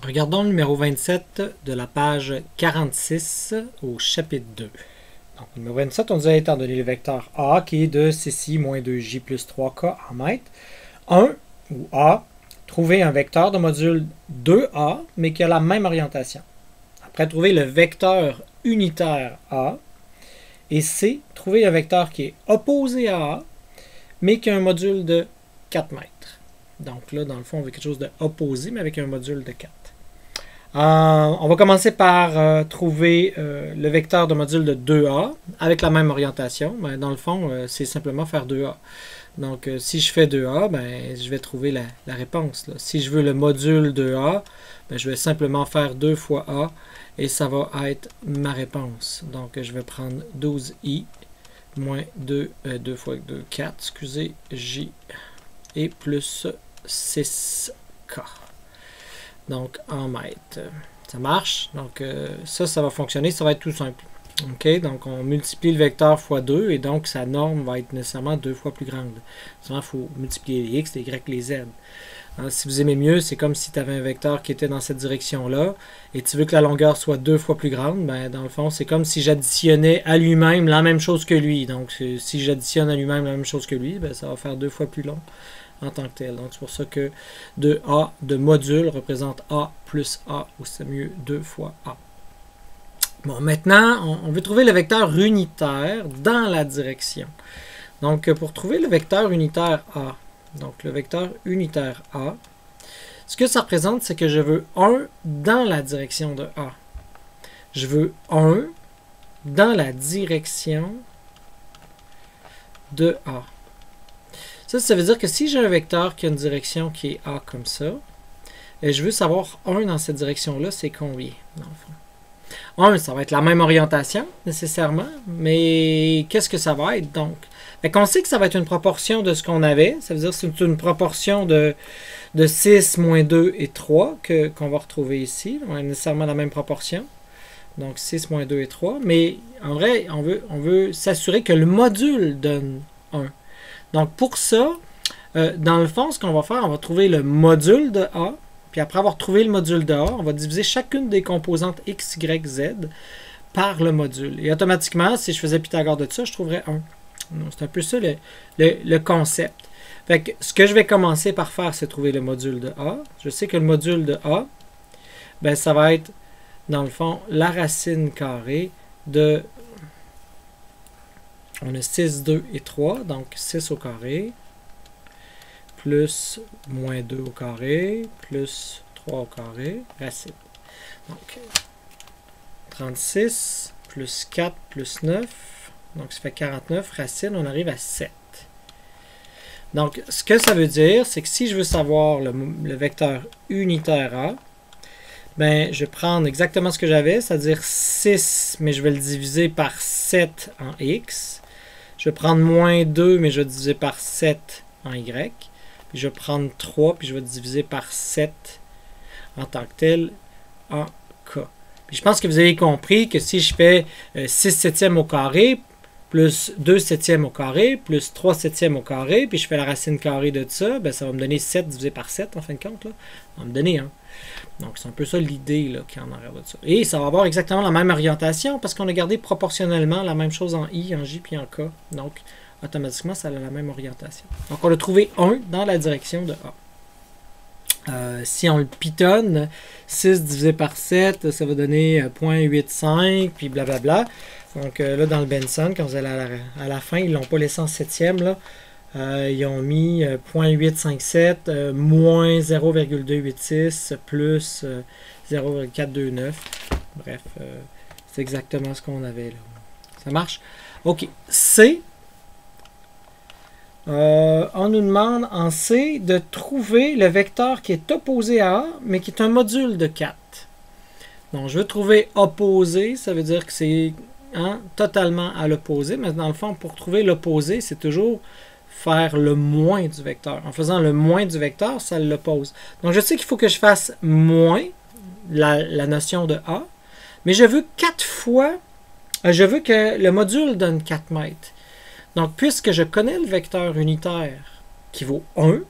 Regardons le numéro 27 de la page 46 au chapitre 2. Donc, numéro 27, on disait étant donné le vecteur A qui est de cci moins 2j plus 3k en mètres, 1 ou A, trouver un vecteur de module 2A mais qui a la même orientation. Après, trouver le vecteur unitaire A. Et C, trouver un vecteur qui est opposé à A mais qui a un module de 4 mètres. Donc là, dans le fond, on veut quelque chose d'opposé mais avec un module de 4. On va commencer par trouver le vecteur de module de 2A avec la même orientation. Ben, dans le fond, c'est simplement faire 2A. Donc, si je fais 2A, ben, je vais trouver la réponse. Là. Si je veux le module de A, ben, je vais simplement faire 2 fois A et ça va être ma réponse. Donc, je vais prendre 12i moins 2 fois 2, 4, excusez, j et plus 6k. Donc, en mètres. Ça marche. Donc, ça va fonctionner. Ça va être tout simple. OK? Donc, on multiplie le vecteur fois 2 et donc, sa norme va être nécessairement 2 fois plus grande. Souvent, il faut multiplier les x, les y, les z. Hein, si vous aimez mieux, c'est comme si tu avais un vecteur qui était dans cette direction-là et tu veux que la longueur soit 2 fois plus grande. Ben, dans le fond, c'est comme si j'additionnais à lui-même la même chose que lui. Donc, si j'additionne à lui-même la même chose que lui, ben, ça va faire 2 fois plus long en tant que tel. Donc, c'est pour ça que 2A de module représente A plus A, ou c'est mieux 2 fois A. Bon, maintenant, on veut trouver le vecteur unitaire dans la direction. Donc, pour trouver le vecteur unitaire A, donc le vecteur unitaire A, ce que ça représente, c'est que je veux 1 dans la direction de A. Je veux 1 dans la direction de A. Ça veut dire que si j'ai un vecteur qui a une direction qui est A comme ça, et je veux savoir 1 dans cette direction-là, c'est combien, dans le fond? 1, ça va être la même orientation, nécessairement, mais qu'est-ce que ça va être, donc? On sait que ça va être une proportion de ce qu'on avait, ça veut dire que c'est une proportion de 6, moins 2 et 3 qu'on va retrouver ici. On a nécessairement la même proportion, donc 6, moins 2 et 3, mais en vrai, on veut s'assurer que le module donne 1. Donc, pour ça, dans le fond, ce qu'on va faire, on va trouver le module de A. Puis après avoir trouvé le module de A, on va diviser chacune des composantes x, y, z par le module. Et automatiquement, si je faisais Pythagore de ça, je trouverais 1. C'est un peu ça le concept. Fait que ce que je vais commencer par faire, c'est trouver le module de A. Je sais que le module de A, ben, ça va être, dans le fond, la racine carrée de... On a 6, 2 et 3, donc 6 au carré, plus moins 2 au carré, plus 3 au carré, racine. Donc, 36, plus 4, plus 9, donc ça fait 49, racine, on arrive à 7. Donc, ce que ça veut dire, c'est que si je veux savoir le vecteur unitaire A, ben, je vais prendre exactement ce que j'avais, c'est-à-dire 6, mais je vais le diviser par 7 en x. Je vais prendre moins 2, mais je vais diviser par 7 en y. Puis je vais prendre 3, puis je vais diviser par 7 en tant que tel en k. Puis je pense que vous avez compris que si je fais 6 septièmes au carré, plus 2 septièmes au carré, plus 3 septièmes au carré, puis je fais la racine carrée de ça, ben ça va me donner 7 divisé par 7 en fin de compte. Là. Ça va me donner 1. Donc, c'est un peu ça l'idée qui est en arrière de ça. Et ça va avoir exactement la même orientation parce qu'on a gardé proportionnellement la même chose en I, en J puis en K. Donc, automatiquement, ça a la même orientation. Donc, on a trouvé 1 dans la direction de A. Si on le pitonne, 6 divisé par 7, ça va donner 0.85, puis blablabla. Donc, là, dans le Benson, quand vous allez à la fin, ils ne l'ont pas laissé en septième, là. Ils ont mis 0.857 moins 0,286 plus 0,429. Bref, c'est exactement ce qu'on avait là. Ça marche? OK. C. On nous demande en C de trouver le vecteur qui est opposé à A, mais qui est un module de 4. Donc, je veux trouver opposé, ça veut dire que c'est totalement à l'opposé. Mais dans le fond, pour trouver l'opposé, c'est toujours faire le moins du vecteur. En faisant le moins du vecteur, ça l'oppose. Donc, je sais qu'il faut que je fasse moins la notion de A, mais je veux 4 fois, je veux que le module donne 4 mètres. Donc, puisque je connais le vecteur unitaire qui vaut 1,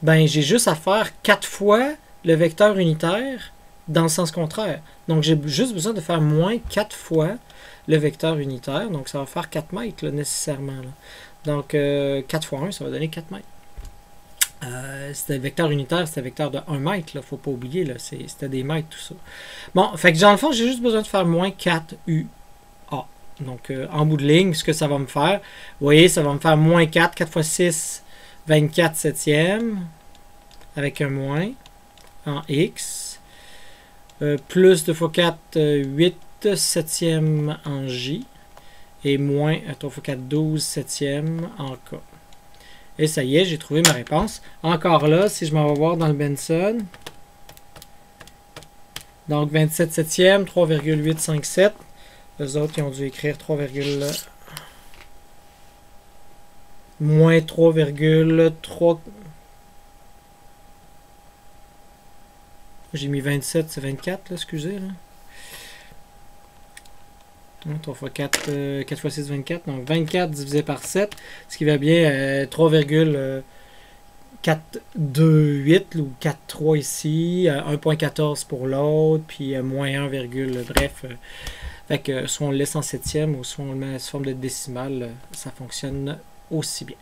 ben j'ai juste à faire 4 fois le vecteur unitaire dans le sens contraire. Donc, j'ai juste besoin de faire moins 4 fois le vecteur unitaire. Donc, ça va faire 4 mètres, là, nécessairement. Là. Donc, 4 fois 1, ça va donner 4 mètres. C'était un vecteur unitaire, c'était un vecteur de 1 mètre. Il ne faut pas oublier. C'était des mètres, tout ça. Bon, fait que dans le fond, j'ai juste besoin de faire moins 4 UA. Donc, en bout de ligne, ce que ça va me faire, vous voyez, ça va me faire moins 4. 4 fois 6, 24 septièmes. Avec un moins en X. Plus 2 fois 4, 8 septièmes en J. Et moins 3 fois 4, 12 septièmes en K. Et ça y est, j'ai trouvé ma réponse. Encore là, si je m'en vais voir dans le Benson. Donc 27 septièmes, 3,857. Les autres, ils ont dû écrire 3, moins 3,3. J'ai mis 27, c'est 24, là, excusez. Là. 3 fois 4, 4 fois 6, 24. Donc 24 divisé par 7, ce qui va bien 3,428 ou 4,3 ici, 1,14 pour l'autre, puis moins 1, bref. Fait que soit on le laisse en septième ou soit on le met sous forme de décimale, ça fonctionne aussi bien.